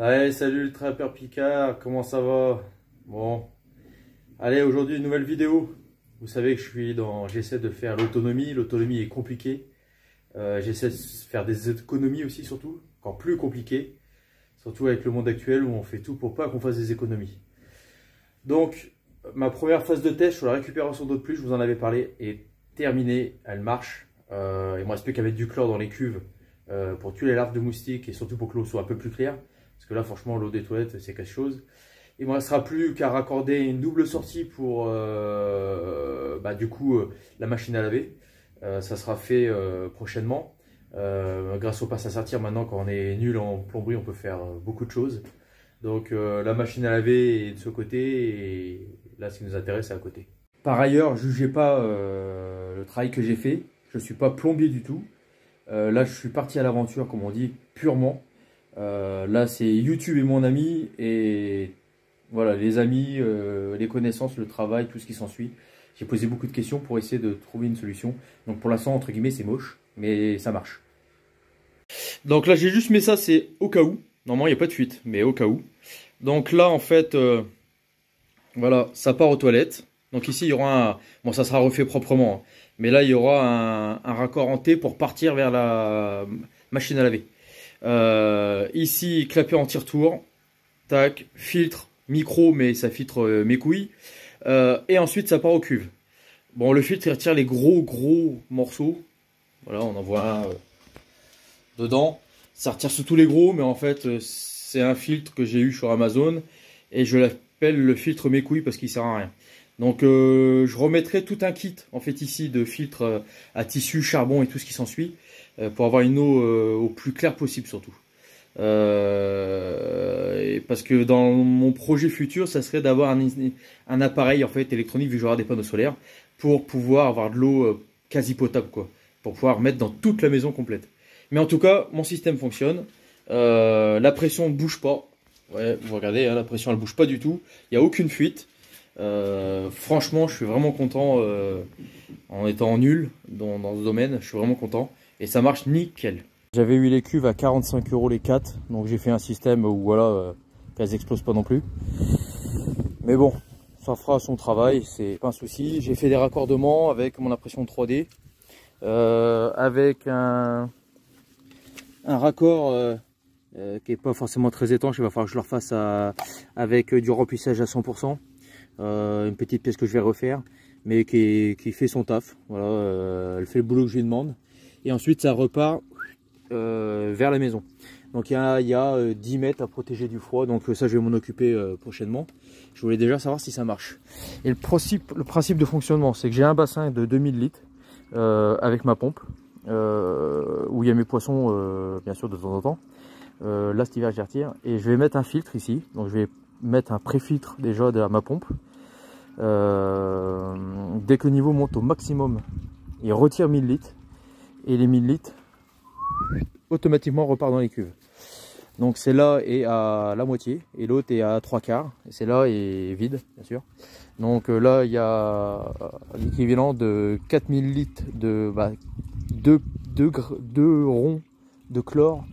Allez, salut le trappeur Picard, comment ça va? Bon, allez, aujourd'hui une nouvelle vidéo. Vous savez que j'essaie de faire l'autonomie. L'autonomie est compliquée. J'essaie de faire des économies aussi, surtout, encore plus compliqué. Surtout avec le monde actuel où on fait tout pour pas qu'on fasse des économies. Donc, ma première phase de test sur la récupération d'eau de pluie, je vous en avais parlé, est terminée. Elle marche. Il me reste plus qu'à mettre du chlore dans les cuves pour tuer les larves de moustiques et surtout pour que l'eau soit un peu plus claire. Parce que là, franchement, l'eau des toilettes, c'est quelque chose. Il ne me restera plus qu'à raccorder une double sortie pour la machine à laver. Ça sera fait prochainement. Grâce au passe à sortir, maintenant, quand on est nul en plomberie, on peut faire beaucoup de choses. Donc, la machine à laver est de ce côté. Et là, ce qui nous intéresse, c'est à côté. Par ailleurs, jugez pas le travail que j'ai fait. Je ne suis pas plombier du tout. Là, je suis parti à l'aventure, comme on dit, purement. Là, c'est YouTube et mon ami, et voilà, les amis, les connaissances, le travail, tout ce qui s'ensuit. J'ai posé beaucoup de questions pour essayer de trouver une solution. Donc pour l'instant, entre guillemets, c'est moche, mais ça marche. Donc là, j'ai juste mis ça, c'est au cas où. Normalement, il n'y a pas de fuite, mais au cas où. Donc là, en fait, voilà, ça part aux toilettes. Donc ici, il y aura un... Bon, ça sera refait proprement, hein. Mais là, il y aura un raccord en T pour partir vers la machine à laver. Ici, clapet anti-retour, tac, filtre, micro, mais ça filtre mes couilles. Et ensuite, ça part aux cuves. Bon, le filtre, il retire les gros morceaux. Voilà, on en voit un dedans. Ça retire sur tous les gros, mais en fait, c'est un filtre que j'ai eu sur Amazon. Et je l'appelle le filtre mes couilles parce qu'il sert à rien. Donc, je remettrai tout un kit, en fait, ici, de filtre à tissu, charbon et tout ce qui s'ensuit. Pour avoir une eau au plus clair possible surtout. Parce que dans mon projet futur, ça serait d'avoir un appareil en fait électronique, vu que j'aurai des panneaux solaires, pour pouvoir avoir de l'eau quasi potable, quoi, pour pouvoir mettre dans toute la maison complète. Mais en tout cas, mon système fonctionne. La pression ne bouge pas. Ouais, vous regardez, hein, la pression elle bouge pas du tout. Il n'y a aucune fuite. Franchement, je suis vraiment content. En étant nul dans ce domaine, je suis vraiment content. Et ça marche nickel. J'avais eu les cuves à 45 € les 4. Donc j'ai fait un système où voilà, qu'elles explosent pas non plus. Mais bon, ça fera son travail, c'est pas un souci. J'ai fait des raccordements avec mon impression 3D. Avec un raccord qui est pas forcément très étanche. Il va falloir que je le refasse avec du remplissage à 100%. Une petite pièce que je vais refaire. Mais qui fait son taf. Voilà, elle fait le boulot que je lui demande. Et ensuite, ça repart vers la maison. Donc, il y a 10 mètres à protéger du froid. Donc, ça, je vais m'en occuper prochainement. Je voulais déjà savoir si ça marche. Et le principe de fonctionnement, c'est que j'ai un bassin de 2000 litres avec ma pompe. Où il y a mes poissons, bien sûr, de temps en temps. Là, cet hiver, je les retire. Et je vais mettre un filtre ici. Donc, je vais mettre un pré-filtre déjà de ma pompe. Dès que le niveau monte au maximum, il retire 1000 litres et les 1000 litres automatiquement repartent dans les cuves. Donc celle-là est à la moitié et l'autre est à 3/4 et celle-là est vide bien sûr. Donc là il y a l'équivalent de 4000 litres de deux ronds de chlore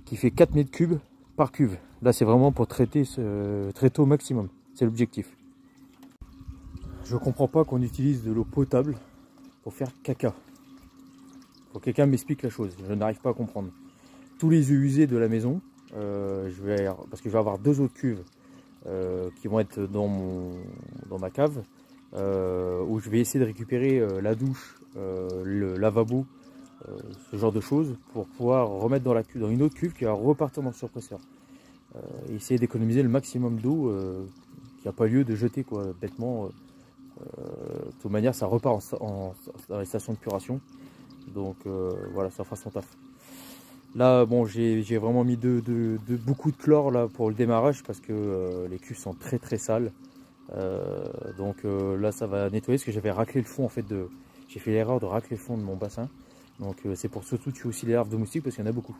qui fait 4 mètres cubes par cuve. Là c'est vraiment pour traiter au maximum, c'est l'objectif. Je comprends pas qu'on utilise de l'eau potable pour faire caca. Faut que quelqu'un m'explique la chose, je n'arrive pas à comprendre. Tous les eaux usées de la maison, parce que je vais avoir 2 autres cuves qui vont être dans ma cave, où je vais essayer de récupérer la douche, le lavabo, ce genre de choses, pour pouvoir remettre dans une autre cuve qui va repartir dans le surpresseur. Essayer d'économiser le maximum d'eau, qu'il n'y a pas lieu de jeter quoi, bêtement. De toute manière, ça repart dans les stations de puration. Donc voilà, ça fera son taf. Là, bon, j'ai vraiment mis beaucoup de chlore là pour le démarrage parce que les cuves sont très sales. Donc là, ça va nettoyer parce que j'avais raclé le fond en fait j'ai fait l'erreur de racler le fond de mon bassin. Donc c'est pour surtout tuer aussi les larves de moustiques parce qu'il y en a beaucoup.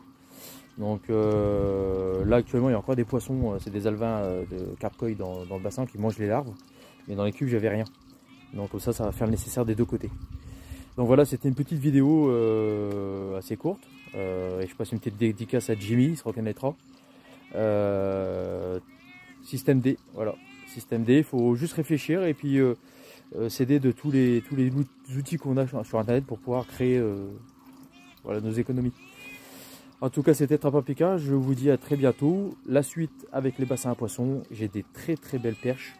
Donc là actuellement il y a encore des poissons, c'est des alevins de carpe-coï dans le bassin qui mangent les larves. Mais dans les cuves j'avais rien. Donc ça va faire le nécessaire des deux côtés. Donc voilà, c'était une petite vidéo assez courte. Et je passe une petite dédicace à Jimmy, il se reconnaîtra. Système D, voilà. Système D, il faut juste réfléchir et puis s'aider de tous les outils qu'on a sur internet pour pouvoir créer voilà, nos économies. En tout cas, c'était Trapapika. Je vous dis à très bientôt. La suite avec les bassins à poissons. J'ai des très belles perches.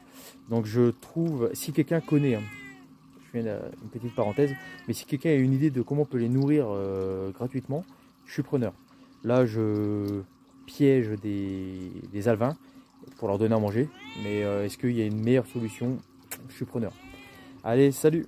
Donc je trouve, si quelqu'un connaît, hein, je fais une petite parenthèse, mais si quelqu'un a une idée de comment on peut les nourrir gratuitement, je suis preneur. Là, je piège des alevins pour leur donner à manger. Mais est-ce qu'il y a une meilleure solution? Je suis preneur. Allez, salut!